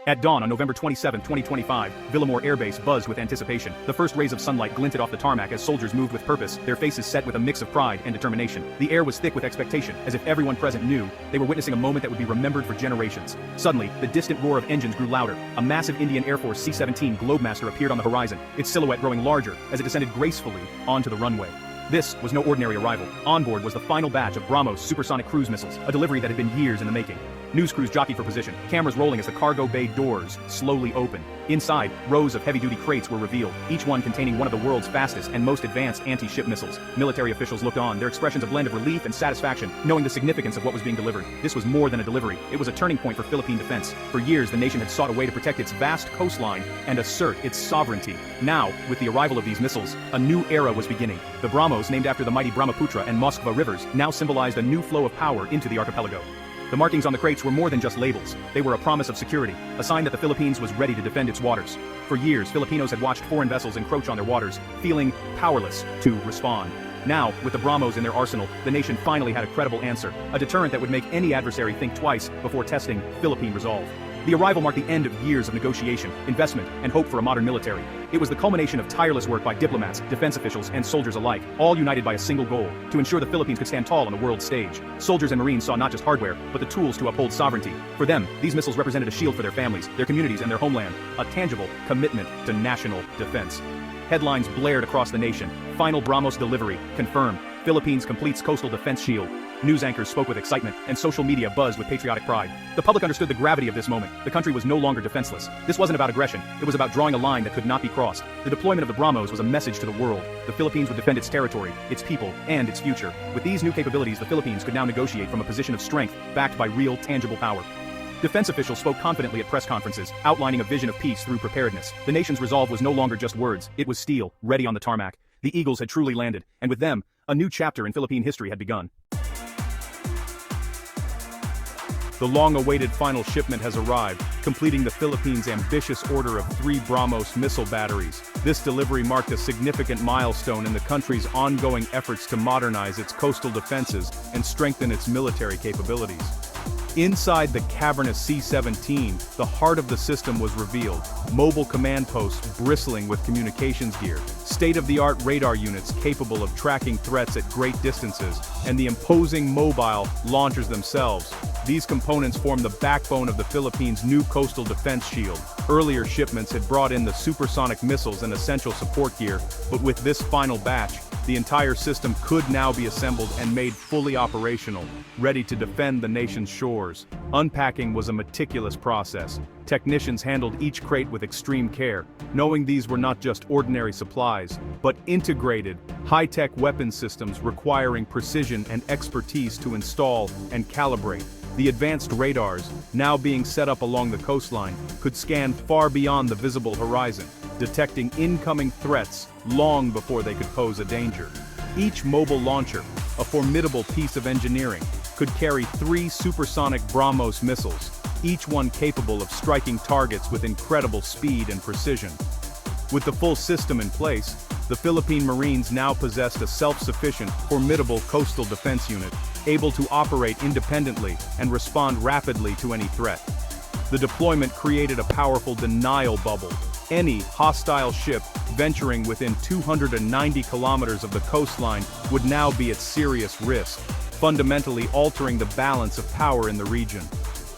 At dawn on November 27, 2025, Villamore Air Base buzzed with anticipation. The first rays of sunlight glinted off the tarmac as soldiers moved with purpose, their faces set with a mix of pride and determination. The air was thick with expectation, as if everyone present knew they were witnessing a moment that would be remembered for generations. Suddenly, the distant roar of engines grew louder. A massive Indian Air Force C-17 Globemaster appeared on the horizon, its silhouette growing larger as it descended gracefully onto the runway. This was no ordinary arrival. On board was the final batch of BrahMos supersonic cruise missiles, a delivery that had been years in the making. News crews jockeyed for position, cameras rolling as the cargo bay doors slowly opened. Inside, rows of heavy-duty crates were revealed, each one containing one of the world's fastest and most advanced anti-ship missiles. Military officials looked on, their expressions a blend of relief and satisfaction, knowing the significance of what was being delivered. This was more than a delivery, it was a turning point for Philippine defense. For years, the nation had sought a way to protect its vast coastline and assert its sovereignty. Now, with the arrival of these missiles, a new era was beginning. The BrahMos, named after the mighty Brahmaputra and Moskva rivers, now symbolized a new flow of power into the archipelago. The markings on the crates were more than just labels. They were a promise of security, a sign that the Philippines was ready to defend its waters. For years, Filipinos had watched foreign vessels encroach on their waters, feeling powerless to respond. Now, with the BrahMos in their arsenal, the nation finally had a credible answer, a deterrent that would make any adversary think twice before testing Philippine resolve. The arrival marked the end of years of negotiation, investment, and hope for a modern military. It was the culmination of tireless work by diplomats, defense officials, and soldiers alike, all united by a single goal: to ensure the Philippines could stand tall on the world stage. Soldiers and Marines saw not just hardware, but the tools to uphold sovereignty. For them, these missiles represented a shield for their families, their communities, and their homeland, a tangible commitment to national defense. Headlines blared across the nation: final BrahMos delivery confirmed. Philippines completes coastal defense shield. News anchors spoke with excitement, and social media buzzed with patriotic pride. The public understood the gravity of this moment. The country was no longer defenseless. This wasn't about aggression, it was about drawing a line that could not be crossed. The deployment of the BrahMos was a message to the world. The Philippines would defend its territory, its people, and its future. With these new capabilities, the Philippines could now negotiate from a position of strength, backed by real, tangible power. Defense officials spoke confidently at press conferences, outlining a vision of peace through preparedness. The nation's resolve was no longer just words, it was steel, ready on the tarmac. The Eagles had truly landed, and with them, a new chapter in Philippine history had begun. The long-awaited final shipment has arrived, completing the Philippines' ambitious order of 3 BrahMos missile batteries. This delivery marked a significant milestone in the country's ongoing efforts to modernize its coastal defenses and strengthen its military capabilities. Inside the cavernous C-17, the heart of the system was revealed: mobile command posts bristling with communications gear, state-of-the-art radar units capable of tracking threats at great distances, and the imposing mobile launchers themselves. These components form the backbone of the Philippines' new coastal defense shield. Earlier shipments had brought in the supersonic missiles and essential support gear, but with this final batch, the entire system could now be assembled and made fully operational, ready to defend the nation's shores. Unpacking was a meticulous process. Technicians handled each crate with extreme care, knowing these were not just ordinary supplies, but integrated, high-tech weapon systems requiring precision and expertise to install and calibrate. The advanced radars, now being set up along the coastline, could scan far beyond the visible horizon, detecting incoming threats long before they could pose a danger. Each mobile launcher, a formidable piece of engineering, could carry 3 supersonic BrahMos missiles, each one capable of striking targets with incredible speed and precision. With the full system in place, the Philippine Marines now possessed a self-sufficient, formidable coastal defense unit, able to operate independently and respond rapidly to any threat. The deployment created a powerful denial bubble. Any hostile ship venturing within 290 kilometers of the coastline would now be at serious risk, fundamentally altering the balance of power in the region.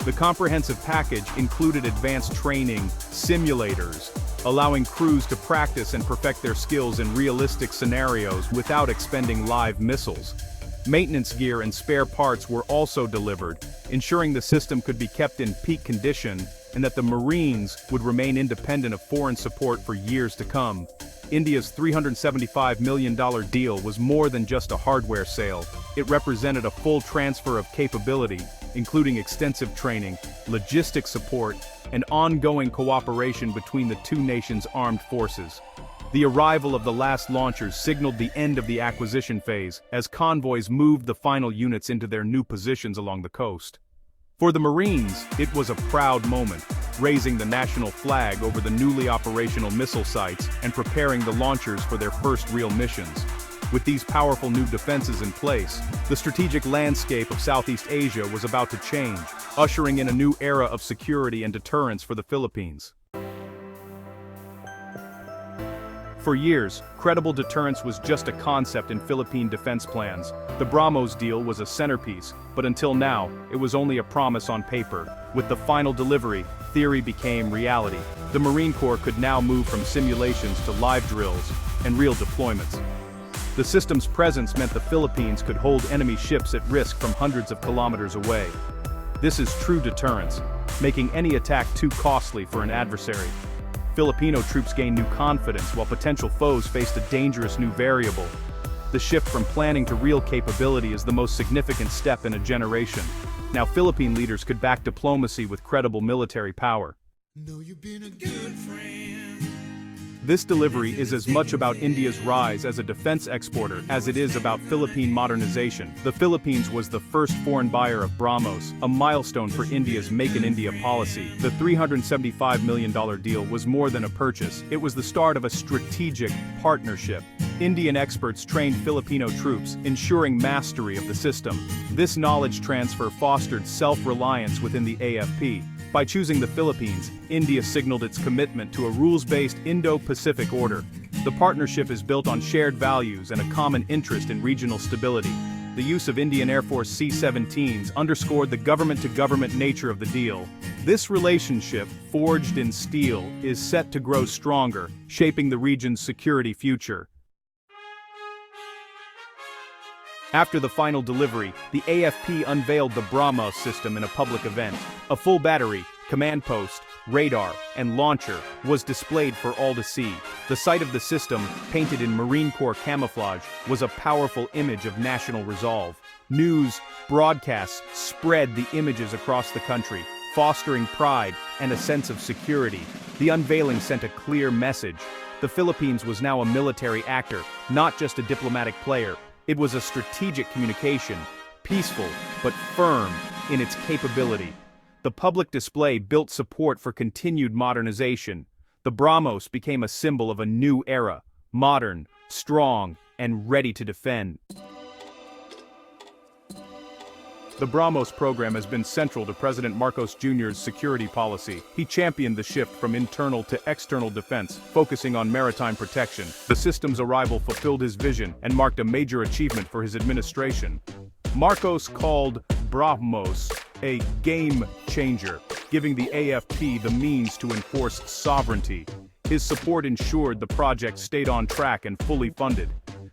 The comprehensive package included advanced training, simulators, allowing crews to practice and perfect their skills in realistic scenarios without expending live missiles. Maintenance gear and spare parts were also delivered, ensuring the system could be kept in peak condition and that the Marines would remain independent of foreign support for years to come. India's $375 million deal was more than just a hardware sale. It represented a full transfer of capability, including extensive training, logistic support, and ongoing cooperation between the two nations' armed forces. The arrival of the last launchers signaled the end of the acquisition phase, as convoys moved the final units into their new positions along the coast. For the Marines, it was a proud moment, raising the national flag over the newly operational missile sites and preparing the launchers for their first real missions. With these powerful new defenses in place, the strategic landscape of Southeast Asia was about to change, ushering in a new era of security and deterrence for the Philippines. For years, credible deterrence was just a concept in Philippine defense plans. The BrahMos deal was a centerpiece, but until now, it was only a promise on paper. With the final delivery, theory became reality. The Marine Corps could now move from simulations to live drills and real deployments. The system's presence meant the Philippines could hold enemy ships at risk from hundreds of kilometers away. This is true deterrence, making any attack too costly for an adversary. Filipino troops gained new confidence while potential foes faced a dangerous new variable. The shift from planning to real capability is the most significant step in a generation. Now Philippine leaders could back diplomacy with credible military power. Know you've been a good friend. This delivery is as much about India's rise as a defense exporter as it is about Philippine modernization. The Philippines was the first foreign buyer of BrahMos, a milestone for India's Make in India policy. The $375 million deal was more than a purchase, it was the start of a strategic partnership. Indian experts trained Filipino troops, ensuring mastery of the system. This knowledge transfer fostered self-reliance within the AFP. By choosing the Philippines, India signaled its commitment to a rules-based Indo-Pacific order. The partnership is built on shared values and a common interest in regional stability. The use of Indian Air Force C-17s underscored the government-to-government nature of the deal. This relationship, forged in steel, is set to grow stronger, shaping the region's security future. After the final delivery, the AFP unveiled the BrahMos system in a public event. A full battery, command post, radar, and launcher was displayed for all to see. The sight of the system, painted in Marine Corps camouflage, was a powerful image of national resolve. News broadcasts spread the images across the country, fostering pride and a sense of security. The unveiling sent a clear message. The Philippines was now a military actor, not just a diplomatic player. It was a strategic communication, peaceful but firm in its capability. The public display built support for continued modernization. The BrahMos became a symbol of a new era, modern, strong, and ready to defend. The BrahMos program has been central to President Marcos Jr.'s security policy. He championed the shift from internal to external defense, focusing on maritime protection. The system's arrival fulfilled his vision and marked a major achievement for his administration. Marcos called BrahMos a game changer, giving the AFP the means to enforce sovereignty. His support ensured the project stayed on track and fully funded.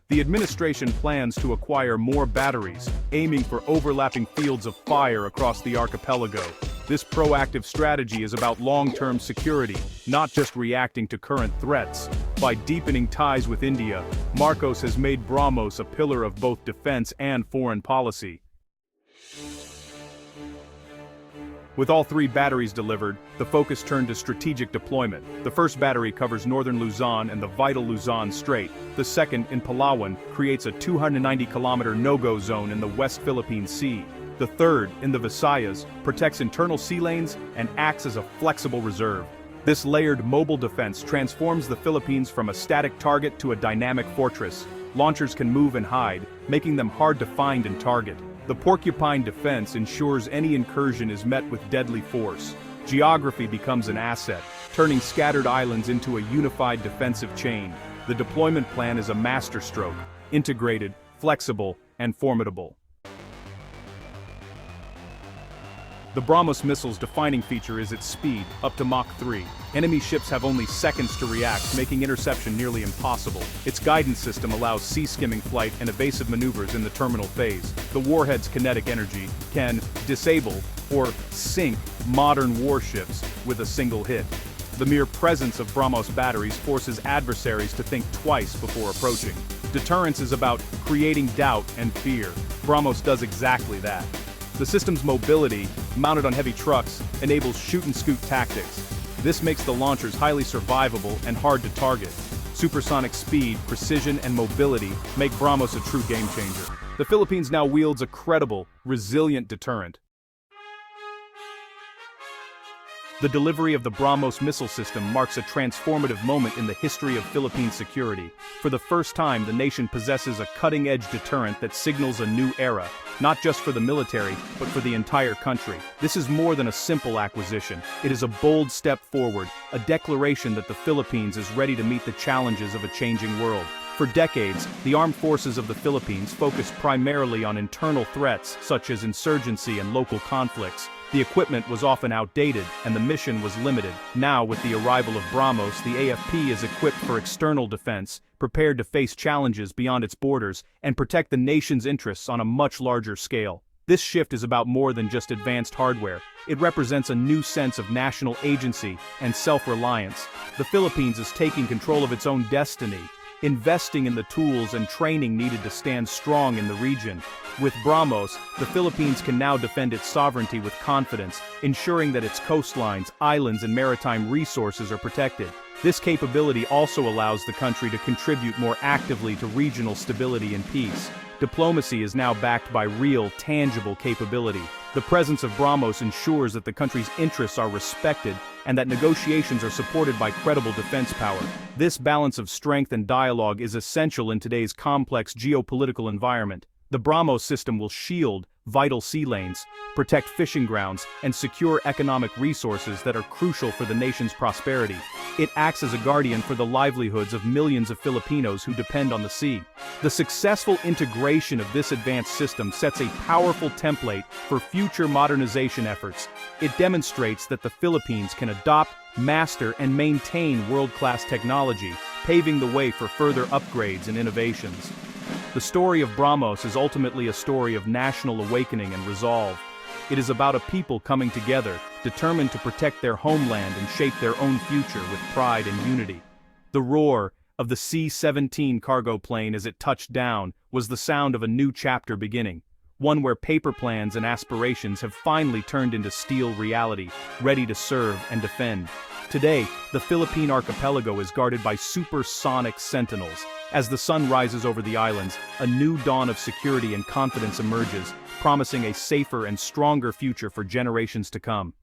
The administration plans to acquire more batteries, aiming for overlapping fields of fire across the archipelago. This proactive strategy is about long-term security, not just reacting to current threats. By deepening ties with India, Marcos has made BrahMos a pillar of both defense and foreign policy. With all three batteries delivered, the focus turned to strategic deployment. The first battery covers northern Luzon and the vital Luzon Strait. The second, in Palawan, creates a 290-kilometer no-go zone in the West Philippine Sea. The third, in the Visayas, protects internal sea lanes and acts as a flexible reserve. This layered mobile defense transforms the Philippines from a static target to a dynamic fortress. Launchers can move and hide, making them hard to find and target. The Porcupine defense ensures any incursion is met with deadly force. Geography becomes an asset, turning scattered islands into a unified defensive chain. The deployment plan is a masterstroke, integrated, flexible, and formidable. The BrahMos missile's defining feature is its speed, up to Mach 3. Enemy ships have only seconds to react, making interception nearly impossible. Its guidance system allows sea-skimming flight and evasive maneuvers in the terminal phase. The warhead's kinetic energy can disable or sink modern warships with a single hit. The mere presence of BrahMos batteries forces adversaries to think twice before approaching. Deterrence is about creating doubt and fear. BrahMos does exactly that. The system's mobility, mounted on heavy trucks, enables shoot-and-scoot tactics. This makes the launchers highly survivable and hard to target. Supersonic speed, precision, and mobility make BrahMos a true game-changer. The Philippines now wields a credible, resilient deterrent. The delivery of the BrahMos missile system marks a transformative moment in the history of Philippine security. For the first time, the nation possesses a cutting-edge deterrent that signals a new era, not just for the military, but for the entire country. This is more than a simple acquisition. It is a bold step forward, a declaration that the Philippines is ready to meet the challenges of a changing world. For decades, the armed forces of the Philippines focused primarily on internal threats such as insurgency and local conflicts. The equipment was often outdated, and the mission was limited. Now, with the arrival of BrahMos, the AFP is equipped for external defense, prepared to face challenges beyond its borders, and protect the nation's interests on a much larger scale. This shift is about more than just advanced hardware. It represents a new sense of national agency and self-reliance. The Philippines is taking control of its own destiny, investing in the tools and training needed to stand strong in the region. With BrahMos, the Philippines can now defend its sovereignty with confidence, ensuring that its coastlines, islands, and maritime resources are protected. This capability also allows the country to contribute more actively to regional stability and peace. Diplomacy is now backed by real, tangible capability. The presence of BrahMos ensures that the country's interests are respected and that negotiations are supported by credible defense power. This balance of strength and dialogue is essential in today's complex geopolitical environment. The BrahMos system will shield vital sea lanes, protect fishing grounds, and secure economic resources that are crucial for the nation's prosperity. It acts as a guardian for the livelihoods of millions of Filipinos who depend on the sea. The successful integration of this advanced system sets a powerful template for future modernization efforts. It demonstrates that the Philippines can adopt, master, and maintain world-class technology, paving the way for further upgrades and innovations. The story of BrahMos is ultimately a story of national awakening and resolve. It is about a people coming together, determined to protect their homeland and shape their own future with pride and unity. The roar of the C-17 cargo plane as it touched down was the sound of a new chapter beginning, one where paper plans and aspirations have finally turned into steel reality, ready to serve and defend. Today, the Philippine archipelago is guarded by supersonic sentinels. As the sun rises over the islands, a new dawn of security and confidence emerges, promising a safer and stronger future for generations to come.